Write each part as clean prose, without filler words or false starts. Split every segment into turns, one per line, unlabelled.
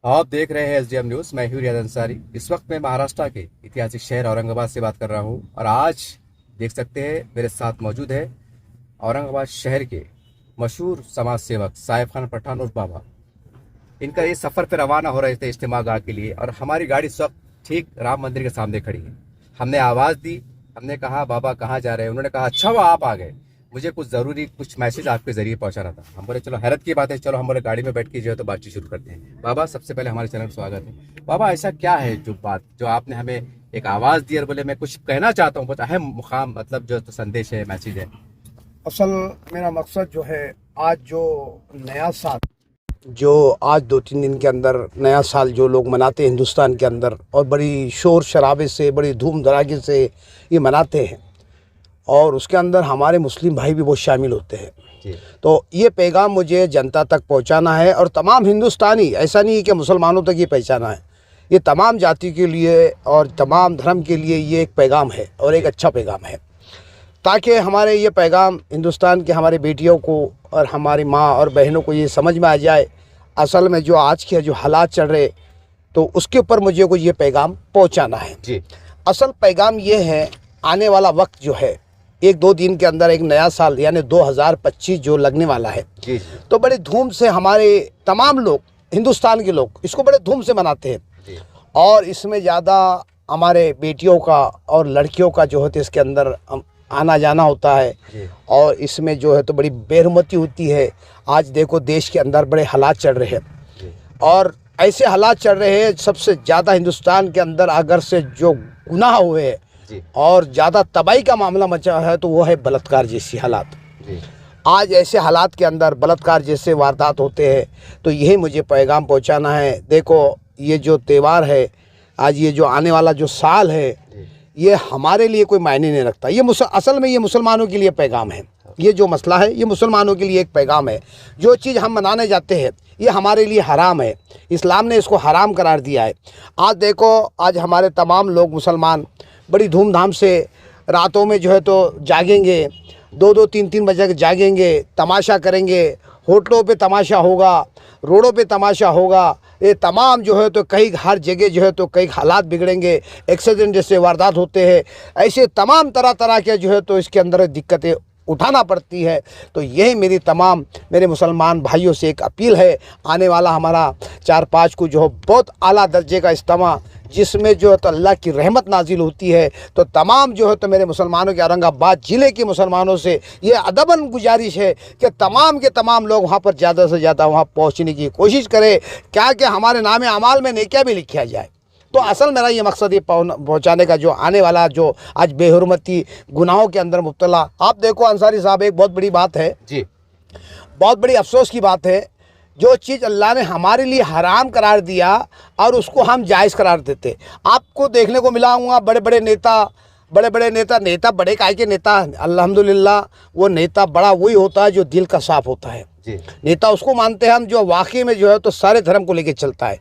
आप देख रहे हैं एसडीएम न्यूज। मैं हूं रियाज अंसारी। इस वक्त मैं महाराष्ट्र के ऐतिहासिक शहर औरंगाबाद से बात कर रहा हूं और आज देख सकते हैं मेरे साथ मौजूद है औरंगाबाद शहर के मशहूर समाज सेवक साहेब खान पठान उर्फ बाबा। इनका ये सफर पे रवाना हो रहे थे इज्तिमा गाह के लिए और हमारी गाड़ी इस वक्त ठीक राम मंदिर के सामने खड़ी है। हमने आवाज दी, हमने कहा बाबा कहाँ जा रहे हैं। उन्होंने कहा अच्छा हुआ आप आ गए, मुझे कुछ मैसेज आपके जरिए पहुंचाना था। हम बोले चलो हैरत की बात है, चलो हम बोले गाड़ी में बैठ के जो है तो बातचीत शुरू करते हैं। बाबा सबसे पहले हमारे चैनल में स्वागत है। बाबा ऐसा क्या है जो आपने हमें एक आवाज दी और बोले मैं कुछ कहना चाहता हूँ, कुछ अहम मुकाम मतलब जो तो संदेश है, मैसेज है।
असल मेरा मकसद जो है आज नया साल जो आज 2-3 दिन के अंदर नया साल जो लोग मनाते हैं हिंदुस्तान के अंदर और बड़ी शोर शराबे से बड़ी धूम धड़ाके से ये मनाते हैं और उसके अंदर हमारे मुस्लिम भाई भी बहुत शामिल होते हैं। तो ये पैगाम मुझे जनता तक पहुंचाना है और तमाम हिंदुस्तानी, ऐसा नहीं है कि मुसलमानों तक ये पहुंचाना है, ये तमाम जाति के लिए और तमाम धर्म के लिए ये एक पैगाम है और एक अच्छा पैगाम है, ताकि हमारे ये पैगाम हिंदुस्तान के हमारे बेटियों को और हमारी माँ और बहनों को ये समझ में आ जाए असल में जो आज के जो हालात चल रहे, तो उसके ऊपर मुझे को ये पैगाम पहुंचाना है जी। असल पैगाम ये है, आने वाला वक्त जो है 1-2 दिन के अंदर एक नया साल यानी 2025 जो लगने वाला है जी। तो बड़े धूम से हमारे तमाम लोग, हिंदुस्तान के लोग इसको बड़े धूम से मनाते हैं जी। और इसमें ज़्यादा हमारे बेटियों का और लड़कियों का जो होते इसके अंदर आना जाना होता है और इसमें जो है तो बड़ी बेरहमती होती है। आज देखो देश के अंदर बड़े हालात चल रहे हैं और ऐसे हालात चल रहे हैं, सबसे ज़्यादा हिंदुस्तान के अंदर अगर से जो गुनाह हुए हैं और ज़्यादा तबाही का मामला मचा है तो वो है बलात्कार जैसी हालात। आज ऐसे हालात के अंदर बलात्कार जैसे वारदात होते हैं, तो यही मुझे पैगाम पहुंचाना है। देखो ये जो त्यौहार है, आज ये जो आने वाला जो साल है, ये हमारे लिए कोई मायने नहीं रखता। ये असल में ये मुसलमानों के लिए पैगाम है। ये जो मसला है ये मुसलमानों के लिए एक पैगाम है। जो चीज़ हम मनाने जाते हैं ये हमारे लिए हराम है, इस्लाम ने इसको हराम करार दिया है। आज देखो आज हमारे तमाम लोग मुसलमान बड़ी धूमधाम से रातों में जो है तो जागेंगे, 2-2 3-3 बजे तक जागेंगे, तमाशा करेंगे, होटलों पे तमाशा होगा, रोडों पे तमाशा होगा। ये तमाम जो है तो कई हर जगह जो है तो कई हालात बिगड़ेंगे, एक्सीडेंट जैसे वारदात होते हैं, ऐसे तमाम तरह के जो है तो इसके अंदर दिक्कतें उठाना पड़ती है। तो यही मेरी तमाम मेरे मुसलमान भाइयों से एक अपील है। आने वाला हमारा 4-5 को जो है बहुत आला दर्जे का इज्तिमा, जिसमें जो है तो अल्लाह की रहमत नाजिल होती है, तो तमाम जो है तो मेरे मुसलमानों के औरंगाबाद ज़िले के मुसलमानों से ये अदबन गुजारिश है कि तमाम के तमाम लोग वहाँ पर ज़्यादा से ज़्यादा वहाँ पहुँचने की कोशिश करें, क्या कि हमारे नाम अमाल में नेकियां भी लिखा जाए। तो असल मेरा ये मकसद ये पहुँचाने का, जो आने वाला जो आज बेहुरमती गुनाहों के अंदर मुब्तला। आप देखो अंसारी साहब, एक बहुत बड़ी बात है जी, बहुत बड़ी अफसोस की बात है, जो चीज़ अल्लाह ने हमारे लिए हराम करार दिया और उसको हम जायज़ करार देते। आपको देखने को मिला होगा बड़े बड़े नेता बड़े काय के नेता, अल्हम्दुलिल्लाह वो नेता बड़ा वही होता है जो दिल का साफ होता है जी। नेता उसको मानते हैं हम जो वाकई में जो है तो सारे धर्म को लेके चलता है,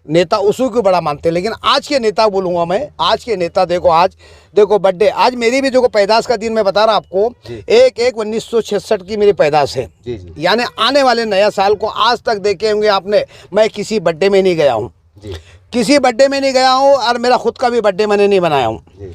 नेता उसी को बड़ा मानते हैं। लेकिन आज के नेता बोलूँगा मैं, आज के नेता देखो, आज देखो बर्थडे, आज मेरी भी देखो पैदाश का दिन मैं बता रहा आपको, 1/1/1966 की मेरी पैदाश है। यानी आने वाले नया साल को आज तक देखे होंगे आपने, मैं किसी बर्थडे में नहीं गया हूँ, किसी बर्थडे में नहीं गया हूँ और मेरा खुद का भी बर्थडे मैंने नहीं बनाया हूँ।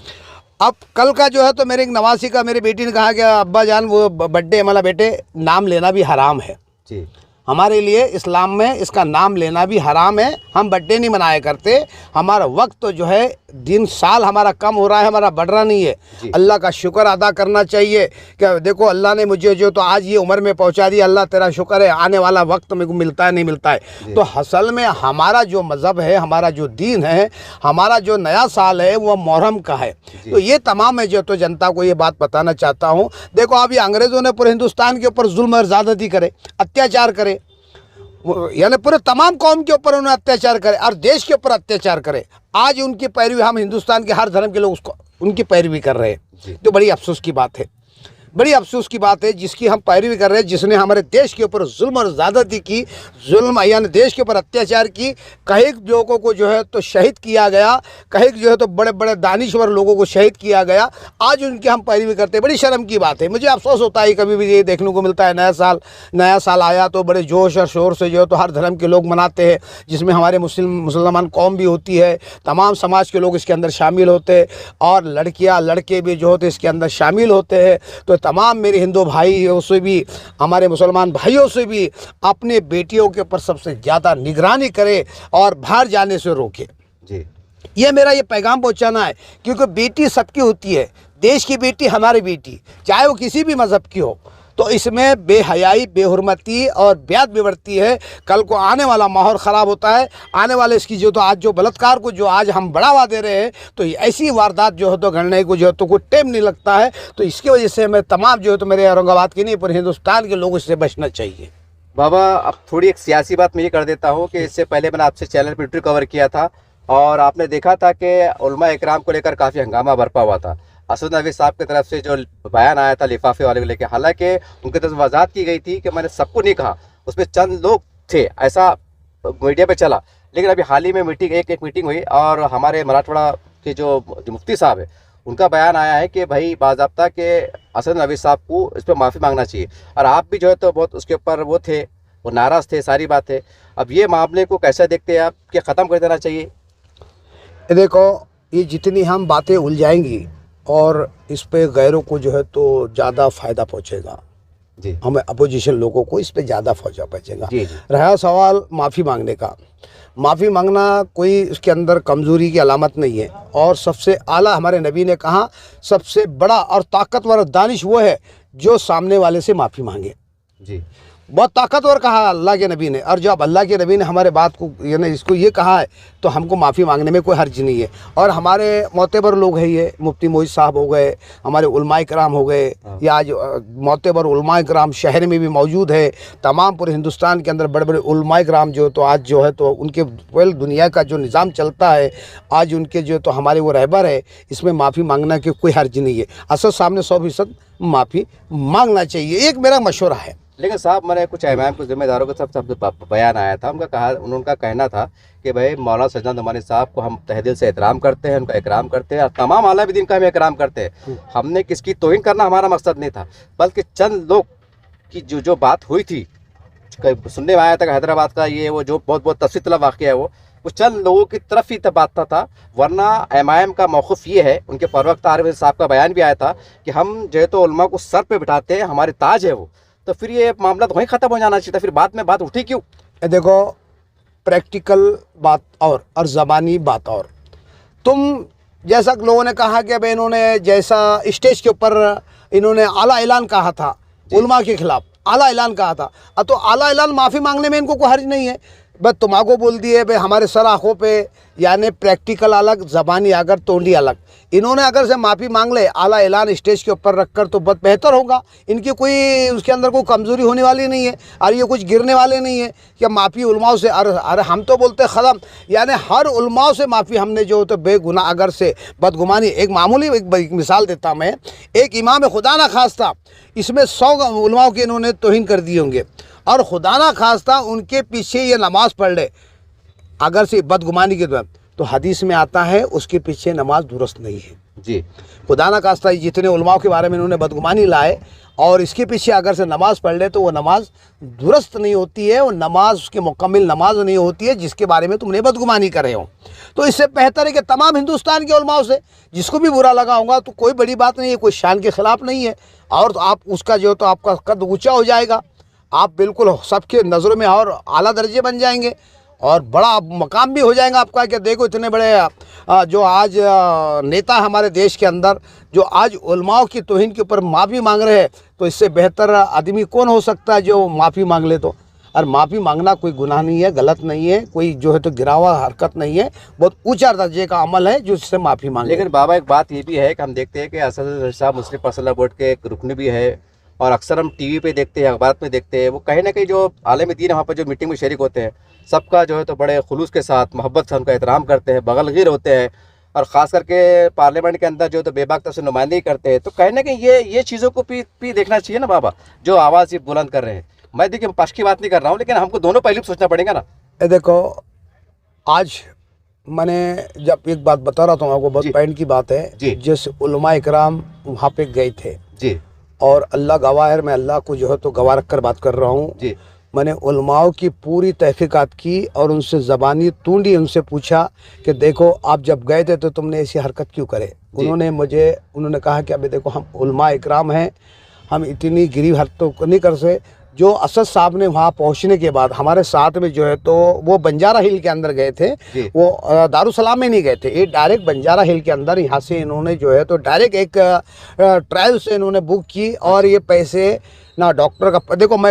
अब कल का जो है तो मेरे एक नवासी का मेरी बेटी ने कहा कि अब्बा जान वो बर्थडे हमारा, बेटे नाम लेना भी हराम है जी। हमारे लिए इस्लाम में इसका नाम लेना भी हराम है। हम बर्थडे नहीं मनाया करते। हमारा वक्त तो जो है दिन साल हमारा कम हो रहा है, हमारा बढ़ रहा नहीं है। अल्लाह का शुक्र अदा करना चाहिए कि देखो अल्लाह ने मुझे जो तो आज ये उम्र में पहुंचा दिया, अल्लाह तेरा शुक्र है। आने वाला वक्त मेरे को मिलता है नहीं मिलता है। तो असल में हमारा जो मज़हब है, हमारा जो दीन है, हमारा जो नया साल है वो मुहर्रम का है। तो ये तमाम मैं जो तो जनता को ये बात बताना चाहता हूँ। देखो अभी अंग्रेज़ों ने पूरे हिंदुस्तान के ऊपर जुल्म और ज़्यादती करे, अत्याचार करे, यानी पूरे तमाम कौम के ऊपर उन्होंने अत्याचार करे और देश के ऊपर अत्याचार करे। आज उनकी पैरवी हम हिंदुस्तान के हर धर्म के लोग उसको उनकी पैरवी कर रहे हैं, तो बड़ी अफसोस की बात है। बड़ी अफसोस की बात है जिसकी हम पैरवी कर रहे हैं, जिसने हमारे देश के ऊपर जुल्म और ज़्यादती की, जुल्म यानी देश के ऊपर अत्याचार की। कई लोगों को जो है तो शहीद किया गया, कई जो है तो बड़े बड़े दानिश्वर लोगों को शहीद किया गया। आज उनकी हम पैरवी करते हैं, बड़ी शर्म की बात है। मुझे अफसोस होता है कभी भी ये देखने को मिलता है, नया साल आया तो बड़े जोश और शोर से जो है तो हर धर्म के लोग मनाते हैं, जिसमें हमारे मुसलमान कौम भी होती है, तमाम समाज के लोग इसके अंदर शामिल होते हैं और लड़कियां लड़के भी जो होते इसके अंदर शामिल होते हैं। तो तमाम मेरे हिंदू भाइयों से भी, हमारे मुसलमान भाइयों से भी अपने बेटियों के ऊपर सबसे ज़्यादा निगरानी करें और बाहर जाने से रोके।
जी,
ये मेरा ये पैगाम पहुंचाना है, क्योंकि बेटी सबकी होती है, देश की बेटी हमारी बेटी, चाहे वो किसी भी मज़हब की हो। तो इसमें बेहयाई, बेहुरमती और ब्याद भी बढ़ती है। कल को आने वाला माहौल ख़राब होता है, आने वाले इसकी जो तो आज जो बलात्कार को जो आज हम बढ़ावा दे रहे हैं, तो ऐसी वारदात जो है तो घटने को जो है तो कोई टाइम नहीं लगता है। तो इसकी वजह से मैं तमाम जो है तो मेरे औरंगाबाद के नहीं पूरे हिंदुस्तान के लोगों से बचना चाहिए।
बाबा अब थोड़ी एक सियासी बात मैं ये कर देता हूँ कि इससे पहले मैंने आपसे चैनल पर इंटरव्यू कवर किया था और आपने देखा था कि उलमा इकराम को लेकर काफ़ी हंगामा बरपा हुआ था। असद नबी साहब की तरफ से जो बयान आया था लिफाफे वाले को लेकर, हालांकि उनकी तरफ से वजाहत की गई थी कि मैंने सबको नहीं कहा, उसमें चंद लोग थे, ऐसा मीडिया पे चला। लेकिन अभी हाल ही में एक मीटिंग हुई और हमारे मराठवाड़ा के जो मुफ्ती साहब है उनका बयान आया है कि भाई बाज़ाब्ता के असद नबी साहब को इस पर माफ़ी मांगना चाहिए। और आप भी जो है तो बहुत उसके ऊपर वो थे, वो नाराज़ थे, सारी बात है। अब ये मामले को कैसे देखते हैं आप कि ख़त्म कर देना चाहिए?
देखो, ये जितनी हम बातें उलझाएंगी और इस पे गैरों को जो है तो ज़्यादा फ़ायदा पहुंचेगा,
जी,
हमें अपोजिशन लोगों को इस पे ज़्यादा फ़ायदा पहुंचेगा।
जी, जी,
रहा सवाल माफ़ी मांगने का, माफ़ी मांगना कोई उसके अंदर कमज़ोरी की अलामत नहीं है। और सबसे आला हमारे नबी ने कहा, सबसे बड़ा और ताकतवर और दानिश वो है जो सामने वाले से माफ़ी मांगे।
जी,
बहुत ताकतवर कहा अल्लाह के नबी ने। और जब अल्लाह के नबी ने हमारे बात को यानी इसको ये कहा है तो हमको माफ़ी मांगने में कोई हर्ज नहीं है। और हमारे मोतबर लोग हैं, ये मुफ्ती मोहित साहब हो गए, हमारे उलमाए कराम हो गए, या आज मोतबर उलमाए कराम शहर में भी मौजूद है। तमाम पूरे हिंदुस्तान के अंदर बड़े बड़े उलमाए कराम जो तो आज जो है तो उनके वेल दुनिया का जो निज़ाम चलता है, आज उनके जो तो हमारे वो रहबर है, इसमें माफ़ी मांगना की कोई हर्ज नहीं है। असल सामने 100% माफ़ी मांगना चाहिए, एक मेरा मशवरा है।
लेकिन साहब मैंने कुछ इमाम कुछ जिम्मेदारों का सब बयान आया था, उनका कहना था कि भाई मौलाना सजना नुमानी साहब को हम तहे दिल से एहतराम करते हैं, उनका इकराम करते हैं और तमाम आला दीन का हम इकराम करते हैं। हमने किसकी तौहीन करना हमारा मकसद नहीं था, बल्कि चंद लोग की जो बात हुई थी, सुनने में आया था कि हैदराबाद का ये वो जो बहुत तफसील तलब वाक़या है वो चंद लोगों की तरफ ही बात था। वरना इमाम का मौक़िफ़ ये है, उनके फरवक्त आरिफ साहब का बयान भी आया था कि हम जो है तो उलमा को सर पे बिठाते हैं, हमारे ताज है वो, तो फिर ये मामला तो वहीं ख़त्म हो जाना चाहिए था, फिर बाद में बात उठी क्यों?
देखो, प्रैक्टिकल बात और ज़बानी बात और। तुम जैसा लोगों ने कहा कि भाई इन्होंने जैसा स्टेज के ऊपर इन्होंने आला ऐलान कहा था उलमा के खिलाफ, आला ऐलान कहा था, तो आला ऐलान माफ़ी मांगने में इनको कोई हर्ज नहीं है। बस तुम्हाको बोल दिए भाई हमारे सर आँखों पे, यानी प्रैक्टिकल अलग, ज़बानी अगर तोंडी अलग। इन्होंने अगर से माफ़ी मांग ले आला ऐलान स्टेज के ऊपर रखकर तो बहुत बेहतर होगा। इनकी कोई उसके अंदर कोई कमज़ोरी होने वाली नहीं है और ये कुछ गिरने वाले नहीं है कि माफ़ी उलमाओं से। अरे हम तो बोलते ख़त्म, यानी हर उलमाओं से माफ़ी हमने जो तो बेगुनाह अगर से बदगुमानी। एक मामूली एक मिसाल देता मैं, एक इमाम खुदा ना खास्ता इसमें 100 उलमाओं के इन्होंने तौहीन कर दिए होंगे और खुदा ना खास्ता उनके पीछे ये नमाज पढ़ ले अगर से बदगुमानी के द्वारा, तो हदीस में आता है उसके पीछे नमाज दुरुस्त नहीं है।
जी,
खुदा ना खास्ता जितने उलमाओं के बारे में इन्होंने बदगुमानी लाए और इसके पीछे अगर से नमाज पढ़ ले तो वो नमाज दुरुस्त नहीं होती है, वो नमाज उसकी मुकम्मल नमाज नहीं होती है जिसके बारे में तुमने बदगुमानी कर रहे हो। तो इससे बेहतर है कि तमाम हिंदुस्तान के उलमाओं से जिसको भी बुरा लगा होगा तो कोई बड़ी बात नहीं है, कोई शान के ख़िलाफ़ नहीं है, और तो आप उसका जो तो आपका कद ऊँचा हो जाएगा, आप बिल्कुल सबके नज़रों में और आला दर्जे बन जाएंगे और बड़ा मकाम भी हो जाएगा आपका। कि देखो इतने बड़े जो आज नेता हमारे देश के अंदर जो आज उलमाओं की तौहीन के ऊपर माफ़ी मांग रहे हैं, तो इससे बेहतर आदमी कौन हो सकता है जो माफ़ी मांग ले। तो और माफ़ी मांगना कोई गुनाह नहीं है, गलत नहीं है, कोई जो है तो गिरावा हरकत नहीं है, बहुत ऊंचा दर्जे का अमल है जो इससे माफ़ी मांगे।
लेकिन बाबा एक बात ये भी है कि हम देखते हैं कि असद साहब मुस्लिम पर्सनल बोर्ड के एक रुकन भी है और अक्सर हम टीवी पे देखते हैं, अखबार में देखते हैं, वो कहीं ना कहीं जो आलम दीन वहाँ पर जो मीटिंग में शरीक होते हैं सबका जो है तो बड़े खुलूस के साथ मोहब्बत से उनका एहतराम करते हैं, बगलगीर होते हैं और ख़ास करके पार्लियामेंट के अंदर जो तो बेबाक तरह से नुमाइंदगी करते हैं, तो कहीं ना कहीं ये चीज़ों को भी देखना चाहिए ना बाबा, जो आवाज़ ये बुलंद कर रहे हैं। मैं देखिए पक्ष की बात नहीं कर रहा हूँ, लेकिन हमको दोनों पहलू सोचना पड़ेगा ना।
ये देखो, आज मैंने जब एक बात बता रहा था आपको, बहुत पॉइंट की बात है।
जी।
जैसे उलमा इकराम वहाँ पे गए थे
जी
और अल्लाह गवाह है, मैं अल्लाह को जो है तो गवाह रख कर बात कर रहा हूँ।
जी
मैंने उलमाओं की पूरी तहकीकात की और उनसे ज़बानी तूंडी उनसे पूछा कि देखो आप जब गए थे तो तुमने ऐसी हरकत क्यों करे। उन्होंने कहा कि अभी देखो हम उलमा इकराम हैं, हम इतनी गिरी हरकत तो नहीं कर सकते। जो असद साहब ने वहाँ पहुँचने के बाद हमारे साथ में जो है तो वो बंजारा हिल के अंदर गए थे, वो दारुसलाम में नहीं गए थे, ये डायरेक्ट बंजारा हिल के अंदर यहाँ से इन्होंने जो है तो डायरेक्ट एक ट्रायल से इन्होंने बुक की। और ये पैसे ना डॉक्टर का, देखो मैं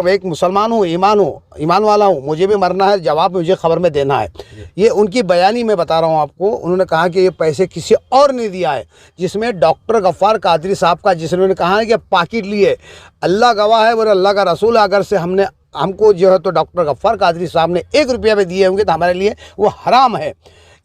एक मुसलमान हूँ, ईमान वाला हूँ, मुझे भी मरना है, जवाब मुझे खबर में देना है। ये उनकी बयानी में बता रहा हूँ आपको। उन्होंने कहा कि ये पैसे किसी और ने दिया है, जिसमें डॉक्टर गफ्फार कादरी साहब का, जिसने कहा है कि पाकिट लिए। अल्लाह गवाह है, बोले अल्लाह का रसूल, अगर से हमको जो है तो डॉक्टर गफ्फार कादरी साहब ने 1 रुपया भी दिए होंगे तो हमारे लिए वो हराम है।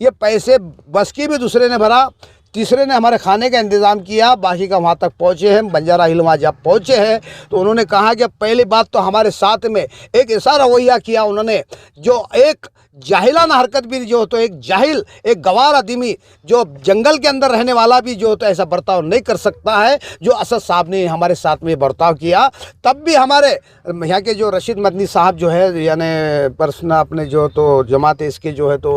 ये पैसे बस की भी दूसरे ने भरा, तीसरे ने हमारे खाने का इंतज़ाम किया, बाकी का वहाँ तक पहुँचे हैं। बंजारा हिल वहाँ जब पहुँचे हैं तो उन्होंने कहा कि पहली बात तो हमारे साथ में एक ऐसा रवैया किया उन्होंने, जो एक जाहिलाना हरकत भी, जो तो एक जाहिल, एक गवार आदमी, जो जंगल के अंदर रहने वाला भी जो तो ऐसा बर्ताव नहीं कर सकता है, जो असद साहब ने हमारे साथ में बर्ताव किया। तब भी हमारे यहाँ के जो रशीद मदनी साहब जो है, यानी पर्सनल अपने जो तो जमात इसके जो है तो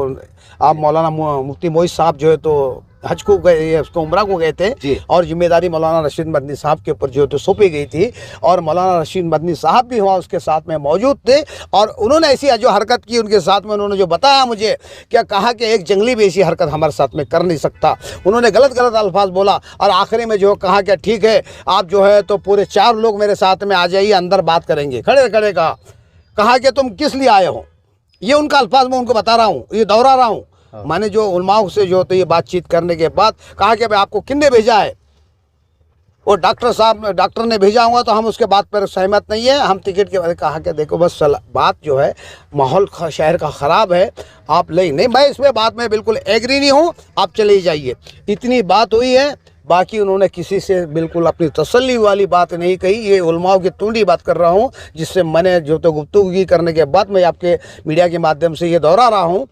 आप मौलाना मुफ्ती मोइज साहब जो है तो हज को गए, उसको उम्रा को गए थे, और जिम्मेदारी मौलाना रशीद मदनी साहब के ऊपर जो तो सौंपी गई थी, और मौलाना रशीद मदनी साहब भी वहाँ उसके साथ में मौजूद थे। और उन्होंने ऐसी जो हरकत की उनके साथ में, उन्होंने जो बताया मुझे, क्या कहा कि एक जंगली भी ऐसी हरकत हमारे साथ में कर नहीं सकता। उन्होंने गलत अल्फाज बोला और आखिरी में जो कहा कि ठीक है आप जो है तो पूरे 4 लोग मेरे साथ में आ जाइए, अंदर बात करेंगे। खड़े खड़े कहा कि तुम किस लिए आए हो, ये उनका अल्फाज मैं उनको बता रहा हूँ, ये दोहरा रहा हूँ। मैंने जो उलमाओं से जो तो ये बातचीत करने के बाद कहा कि भाई आपको किसने भेजा है, वो डॉक्टर ने भेजा हुआ, तो हम उसके बात पर सहमत नहीं है, हम टिकट के बारे में कहा कि देखो बस बात जो है माहौल शहर का ख़राब है, आप नहीं, मैं इसमें बात में बिल्कुल एग्री नहीं हूँ, आप चले जाइए। इतनी बात हुई है, बाकी उन्होंने किसी से बिल्कुल अपनी तसल्ली वाली बात नहीं कही। ये उलमाओं की तूंडी बात कर रहा हूँ, जिससे मैंने जो तो गुफ्तगू करने के बाद मैं आपके मीडिया के माध्यम से ये दोहरा रहा हूँ।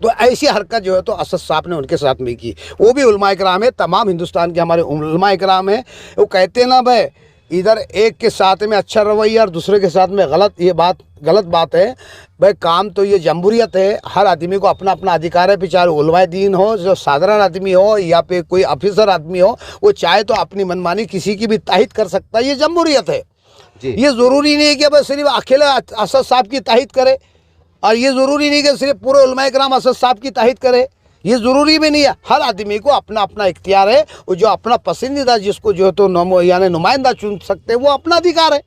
तो ऐसी हरकत जो है तो असद साहब ने उनके साथ में की। वो भी उलमा इकराम है, तमाम हिंदुस्तान के हमारे उलमा इकराम है। वो कहते ना भाई, इधर एक के साथ में अच्छा रवैया और दूसरे के साथ में गलत, ये बात गलत बात है भाई। काम तो ये जमहूरियत है, हर आदमी को अपना अपना अधिकार है, फिर चाहे उलमा दीन हो, जो साधारण आदमी हो या फिर कोई ऑफिसर आदमी हो, वो चाहे तो अपनी मनमानी किसी की भी ताहीद कर सकता है, ये जमहूरियत है। ये ज़रूरी नहीं है कि भाई सिर्फ अकेले असद साहब की ताहीद करे, और ये ज़रूरी नहीं कि सिर्फ पूरे उलमा इकराम असद साहब की ताहीद करे, ये ज़रूरी भी नहीं है। हर आदमी को अपना अपना इख्तियार है, वो जो अपना पसंदीदा जिसको जो तो यानी नुमाइंदा चुन सकते हैं, वो अपना अधिकार है।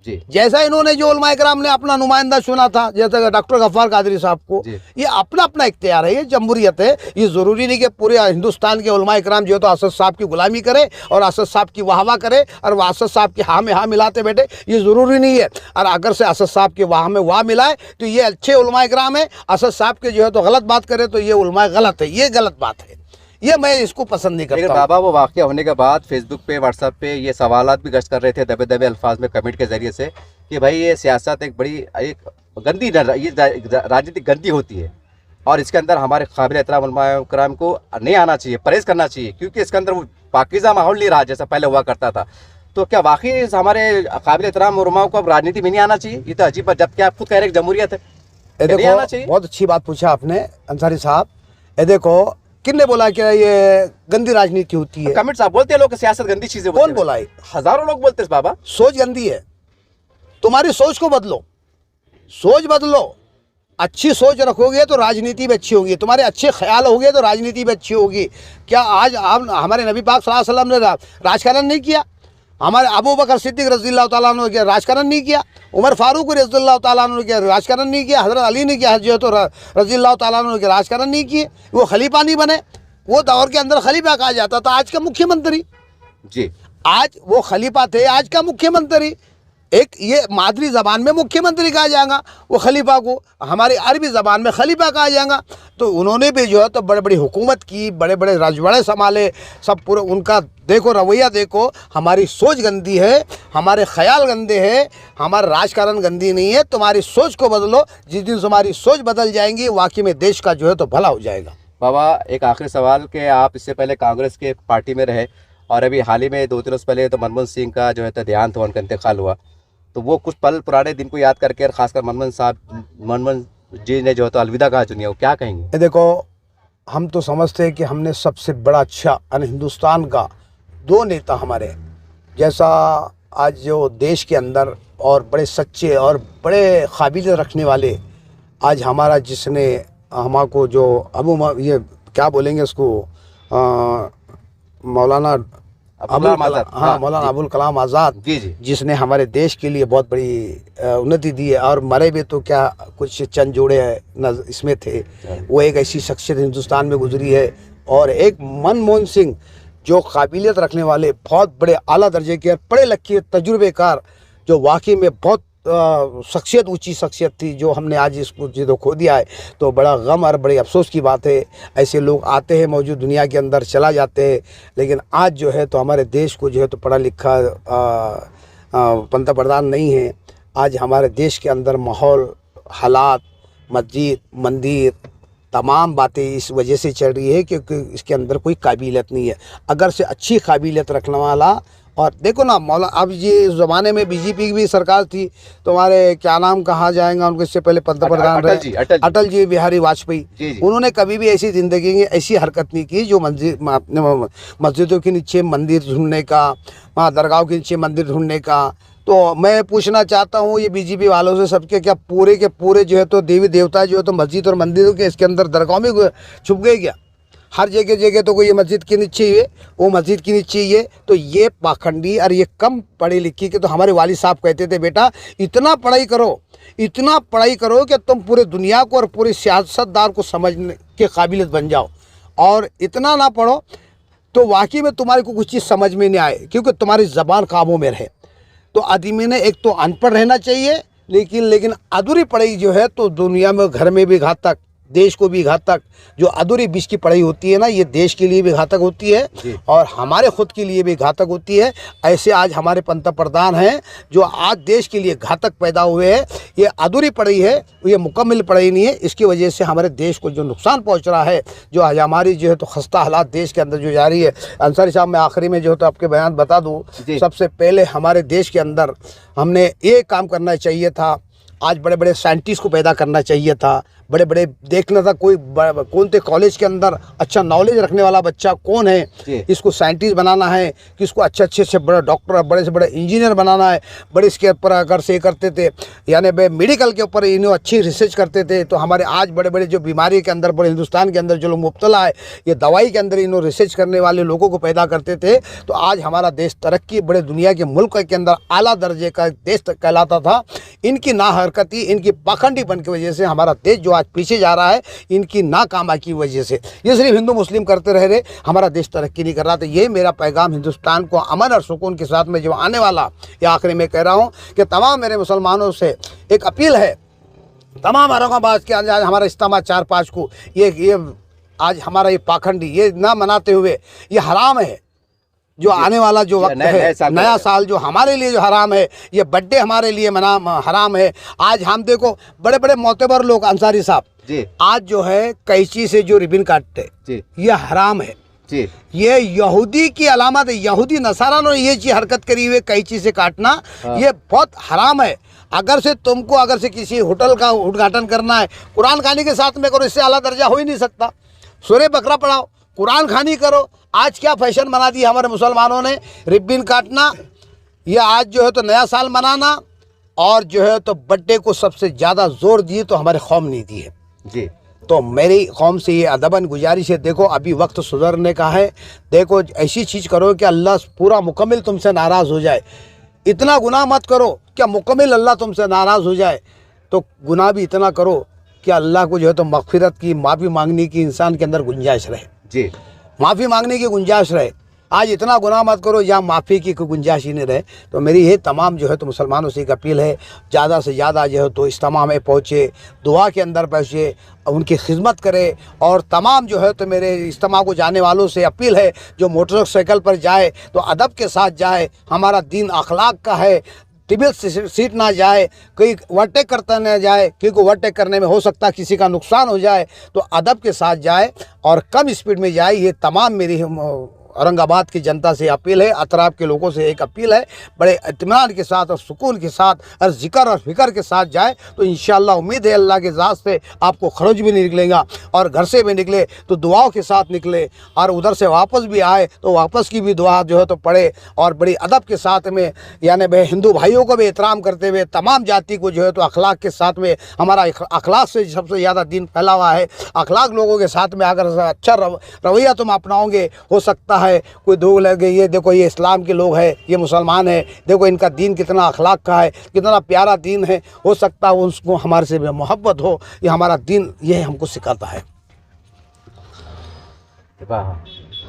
जैसा इन्होंने जो उलमा इकराम ने अपना नुमाइंदा चुना था, जैसे डॉक्टर गफ्फार कादरी साहब को, ये अपना अपना इख्तियार है, ये जमहूरियत है। ये ज़रूरी नहीं कि पूरे हिंदुस्तान के उलमा इकराम जो है तो असद साहब की गुलामी करे और असद साहब की वाहवा करे और वह असद साहब की हाँ में हाँ मिलाते बैठे, ये ज़रूरी नहीं है। और अगर से असद साहब के वाह में वाह मिलाए तो ये अच्छे उलमा इकराम है, असद साहब के जो है तो गलत बात करे तो ये उलमा गलत है, ये गलत बात है, ये मैं इसको पसंद नहीं करता।
बाबा वो वाक़या होने के बाद फेसबुक पे, व्हाट्सएप पे ये सवालात भी गश्त कर रहे थे दबे दबे अल्फाज में कमेंट के ज़रिए से कि भाई ये सियासत एक बड़ी एक गंदी, ये राजनीति गंदी होती है और इसके अंदर हमारे काबिल एहतराम उलमा इकराम को नहीं आना चाहिए, परहेज़ करना चाहिए, क्योंकि इसके अंदर वो पाकीज़ा माहौल नहीं रहा जैसा पहले हुआ करता था। तो क्या वाकई हमारे काबिल एहतराम उलमाओं को अब राजनीति में नहीं आना चाहिए? ये तो अजीब बात, जबकि आप खुद कह रहे हैं जमहूरियत है।
देखो बहुत अच्छी बात पूछा आपने अंसारी साहब। ये देखो किसने बोला कि ये गंदी राजनीति होती है?
कमेंट साहब बोलते हैं लोग सियासत गंदी चीजें।
कौन बोला है?
हजारों लोग बोलते हैं बाबा।
सोच गंदी है, तुम्हारी सोच को बदलो, सोच बदलो। अच्छी सोच रखोगे तो राजनीति भी अच्छी होगी, तुम्हारे अच्छे ख्याल होंगे तो राजनीति भी अच्छी होगी। क्या आज आप हमारे नबी पाक सल्लल्लाहु अलैहि वसल्लम ने राजकारण नहीं किया? हमारे अबू बकर सिद्दीक रज़ियल्लाहु ताला अन्हु ने राजकारण नहीं किया? उमर फारूक रज़ियल्लाहु ताला अन्हु ने राजकारण नहीं किया? हज़रत अली ने किया जो तो रज़ियल्लाहु ताला अन्हु ने राजकारण नहीं किए? वो खलीफा नहीं बने? वो दौर के अंदर खलीफा कहा जाता था, आज का मुख्यमंत्री।
जी,
आज वो खलीफा थे, आज का मुख्यमंत्री। एक ये मादरी ज़बान में मुख्यमंत्री कहा जाएगा, वो खलीफा को हमारी अरबी ज़बान में खलीफा कहा जाएगा। तो उन्होंने भी जो है तो बड़े बड़ी हुकूमत की, बड़े बड़े रजवाड़े संभाले, सब पूरे उनका देखो रवैया देखो। हमारी सोच गंदी है, हमारे ख्याल गंदे हैं, हमारा राजकारण गंदी नहीं है। तुम्हारी सोच को बदलो, जिस दिन तुम्हारी सोच बदल जाएंगी वाकई में देश का जो है तो भला हो जाएगा।
बाबा एक आखिरी सवाल कि आप इससे पहले कांग्रेस के पार्टी में रहे और अभी हाल ही में 2-3 वर्ष पहले तो मनमोहन सिंह का जो है तो देहांत हुआ, उनका इंतकाल हुआ, तो वो कुछ पल पुराने दिन को याद करके और खासकर मनमोहन जी ने जो है तो अलविदा कहा चुनी है, वो क्या कहेंगे?
ये देखो, हम तो समझते हैं कि हमने सबसे बड़ा अच्छा हिंदुस्तान का 2 नेता हमारे जैसा आज जो देश के अंदर और बड़े सच्चे और बड़े काबिलियत रखने वाले आज हमारा जिसने हमको जो ये क्या बोलेंगे उसको मौलाना मौलाना अबुल कलाम आज़ाद
जी जी,
जिसने हमारे देश के लिए बहुत बड़ी उन्नति दी है। और मरे भी तो क्या कुछ चंद जोड़े न इसमें थे। वो एक ऐसी शख्सियत हिंदुस्तान में गुजरी है। और एक मनमोहन सिंह जो काबिलियत रखने वाले, बहुत बड़े आला दर्जे के पढ़े लिखे तजुर्बेकार, जो वाकई में बहुत शख्सियत, ऊंची शख्सियत थी, जो हमने आज इसको जो खो दिया है, तो बड़ा गम और बड़े अफसोस की बात है। ऐसे लोग आते हैं, मौजूद दुनिया के अंदर चला जाते हैं, लेकिन आज जो है तो हमारे देश को जो है तो पढ़ा लिखा पंतप्रधान नहीं है। आज हमारे देश के अंदर माहौल, हालात, मस्जिद, मंदिर, तमाम बातें इस वजह से चल रही है क्योंकि इसके अंदर कोई काबिलियत नहीं है। अगर से अच्छी काबिलियत रखने वाला, और देखो ना मौला, अब ये ज़माने में बीजेपी की भी सरकार थी, तो हमारे क्या नाम कहा जाएगा उनको, इससे पहले पंतप्रधान रहे अटल जी बिहारी वाजपेयी। उन्होंने कभी भी ऐसी ज़िंदगी में ऐसी हरकत नहीं की जो मस्जिदों के नीचे मंदिर ढूंढने का, वहाँ दरगाह के नीचे मंदिर ढूंढने का। तो मैं पूछना चाहता हूँ ये बीजेपी वालों से, सबके क्या पूरे के पूरे जो है तो देवी देवता जो है तो मस्जिद और मंदिरों के इसके अंदर दरगाह में छुप गए क्या? हर जगह जगह तो कोई ये मस्जिद के नीचे ही है, वो मस्जिद के नीचे ही है। तो ये पाखंडी और ये कम पढ़े लिखे के, तो हमारे वालिद साहब कहते थे बेटा इतना पढ़ाई करो, इतना पढ़ाई करो कि तुम पूरे दुनिया को और पूरे सियासतदार को समझने के काबिलियत बन जाओ। और इतना ना पढ़ो तो वाकई में तुम्हारे को कुछ चीज़ समझ में नहीं आए, क्योंकि तुम्हारी ज़बान काबू में रहे। तो आदमी ने एक तो अनपढ़ रहना चाहिए, लेकिन अधूरी पढ़ाई जो है तो दुनिया में, घर में भी घातक, देश को भी घातक। जो अधूरी बीच की पढ़ाई होती है ना, ये देश के लिए भी घातक होती है और हमारे खुद के लिए भी घातक होती है। ऐसे आज हमारे पंतप्रधान हैं जो आज देश के लिए घातक पैदा हुए हैं। ये अधूरी पढ़ाई है, ये मुकम्मल पढ़ाई नहीं है। इसकी वजह से हमारे देश को जो नुकसान पहुंच रहा है, जो आज हमारी जो है तो खस्ता हालात देश के अंदर जो जारी है। अंसारी साहब, मैं आखिरी में जो है तो आपके बयान बता दूँ, सबसे पहले हमारे देश के अंदर हमने ये काम करना चाहिए था, आज बड़े बड़े साइंटिस्ट को पैदा करना चाहिए था, बड़े बड़े देखना था कोई कौन से कॉलेज के अंदर अच्छा नॉलेज रखने वाला बच्चा कौन है, इसको साइंटिस्ट बनाना है, किसको अच्छे से बड़ा डॉक्टर, बड़े से बड़े इंजीनियर बनाना है। बड़े इसके ऊपर अगर से करते थे, यानी मेडिकल के ऊपर इन्हों अच्छी रिसर्च करते थे, तो हमारे आज बड़े बड़े जो बीमारी के अंदर, बड़े हिंदुस्तान के अंदर जो लोग मुब्तला है, ये दवाई के अंदर इन्हों रिसर्च करने वाले लोगों को पैदा करते थे, तो आज हमारा देश तरक्की, बड़े दुनिया के मुल्क के अंदर आला दर्जे का देश कहलाता था। इनकी नाहरकती, इनकी पाखंडीपन की वजह से हमारा देश जो आज पीछे जा रहा है, इनकी नाकामा की वजह से। ये सिर्फ हिंदू मुस्लिम करते रहे, हमारा देश तरक्की नहीं कर रहा। तो ये मेरा पैगाम हिंदुस्तान को अमन और सुकून के साथ में जो आने वाला, ये आखिरी में कह रहा हूँ कि तमाम मेरे मुसलमानों से एक अपील है, तमाम औरंगाबाद के अंदर हमारा इज्तिमा 4-5 को, ये आज हमारा ये पाखंडी ये ना मनाते हुए, ये हराम है जो आने वाला जो वक्त है, नया साल जो हमारे लिए जो हराम है, ये बर्थडे हमारे लिए हराम है। आज हम देखो बड़े बड़े मोतबर लोग, अंसारी साहब आज जो है कैंची से जो रिबन काटते, ये हराम है। ये यहूदी की अलामत है, यहूदी नसारा ने ये चीज हरकत करी हुई कैंची से काटना, ये बहुत हराम है। अगर से तुमको अगर से किसी होटल का उद्घाटन करना है, कुरान खानी के साथ में करो, इससे आला दर्जा हो ही नहीं सकता। सूरह बकरा पढ़ाओ, कुरान खानी करो। आज क्या फैशन बना दी हमारे मुसलमानों ने, रिबन काटना, ये आज जो है तो नया साल मनाना, और जो है तो बर्थडे को सबसे ज़्यादा जोर दिए तो हमारे कौम नहीं दी है जी। तो मेरी कौम से ये अदबन गुजारिश है, देखो अभी वक्त सुधरने का है। देखो ऐसी चीज़ करो कि अल्लाह पूरा मुकम्मल तुमसे नाराज़ हो जाए। इतना गुनाह मत करो क्या मुकम्मल अल्लाह तुमसे नाराज़ हो जाए, तो गुनाह भी इतना करो कि अल्लाह को जो है तो मगफिरत की, माफ़ी मांगने की इंसान के अंदर गुंजाइश रहे जी, माफ़ी मांगने की गुंजाइश रहे। आज इतना गुनाह मत करो जहाँ माफ़ी की कोई गुंजाइश ही नहीं रहे। तो मेरी ये तमाम जो है तो मुसलमानों से एक अपील है, ज़्यादा से ज़्यादा जो है तो इज्तिमा में पहुँचे, दुआ के अंदर पहुँचे, उनकी खिदमत करे। और तमाम जो है तो मेरे इज्तिमा को जाने वालों से अपील है, जो मोटरसाइकिल पर जाए तो अदब के साथ जाए। हमारा दीन अखलाक का है, टिबिल सीट ना जाए, कोई ओवरटेक करता ना जाए, क्योंकि ओवरटेक करने में हो सकता है किसी का नुकसान हो जाए। तो अदब के साथ जाए और कम स्पीड में जाए। ये तमाम मेरी औरंगाबाद की जनता से अपील है, अतराफ के लोगों से एक अपील है, बड़े इत्मीनान के साथ और सुकून के साथ और ज़िक्र और फ़िक्र के साथ जाए तो इंशाअल्लाह उम्मीद है अल्लाह के ज़ात से आपको खर्च भी नहीं निकलेगा। और घर से भी निकले तो दुआओं के साथ निकले, और उधर से वापस भी आए तो वापस की भी दुआ जो है तो पढ़े। और बड़ी अदब के साथ में, यानी भाई हिंदू भाइयों को भी एहतराम करते हुए, तमाम जाति को जो है तो अखलाक के साथ में, हमारा अखलाक से सबसे ज़्यादा दीन फैला हुआ है। अखलाक लोगों के साथ में अगर अच्छा रवैया तुम अपनाओगे, हो सकता है कोई दो लगे, ये देखो ये इस्लाम के लोग हैं, ये मुसलमान है, देखो इनका दीन कितना अखलाक का है, कितना प्यारा दीन है, हो सकता है उसको हमारे से मोहब्बत हो। ये हमारा दीन ये हमको सिखाता है।
वाह,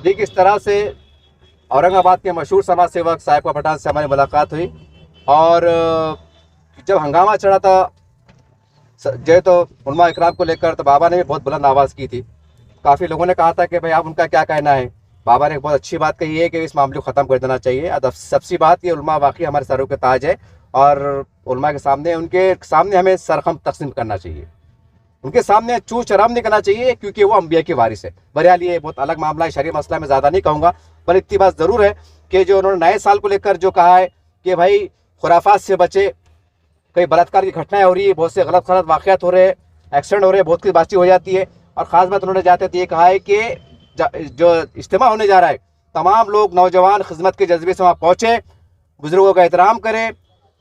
देखिए इस तरह से औरंगाबाद के मशहूर समाज सेवक साहिब पठान से हमारी मुलाकात हुई। और जब हंगामा चढ़ा था जो तो उलमा इकराम को लेकर, तो बाबा ने भी बहुत बुलंद आवाज़ की थी। काफ़ी लोगों ने कहा था कि भाई आप उनका क्या कहना है। बाबा ने बहुत अच्छी बात कही है कि इस मामले को ख़त्म कर देना चाहिए। सबसे बात ये, उलमा वाकई हमारे सरों के ताज है, और उलमा के सामने, उनके सामने हमें सरखम तकसीम करना चाहिए, उनके सामने चूर चराम नहीं करना चाहिए, क्योंकि वो अंबिया की वारिस है। बहरहाल ये बहुत अलग मामला है, शरई मसला में ज़्यादा नहीं कहूँगा, पर इतनी बात ज़रूर है कि जो उन्होंने नए साल को लेकर जो कहा है कि भाई खुराफात से बचे, कई बलात्कार की घटनाएं हो रही है, बहुत से गलत वाक़यात हो रहे हैं, एक्सीडेंट हो रहे हैं, बहुत सी बातचीत हो जाती है। और ख़ास बात उन्होंने जाते थे ये कहा है कि जो इज्तिमा होने जा रहा है, तमाम लोग नौजवान खिदमत के जज्बे से वहाँ पहुँचे, बुज़ुर्गों का एहतराम करें,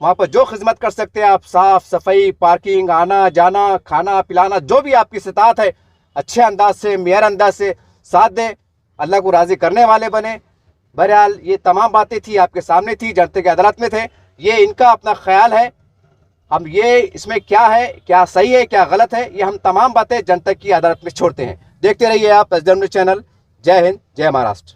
वहाँ पर जो खिदमत कर सकते हैं आप, साफ़ सफाई, पार्किंग, आना जाना, खाना पिलाना, जो भी आपकी इस्तात है, अच्छे अंदाज से, मेयर अंदाज से साथ दें, अल्लाह को राज़ी करने वाले बने। बहरहाल ये तमाम बातें थी, आपके सामने थी, जनता की अदालत में थे, ये इनका अपना ख्याल है। हम ये इसमें क्या है, क्या सही है, क्या गलत है, ये हम तमाम बातें जनता की अदालत में छोड़ते हैं। देखते रहिए आप एसडीएम न्यूज़ चैनल। जय हिंद, जय महाराष्ट्र।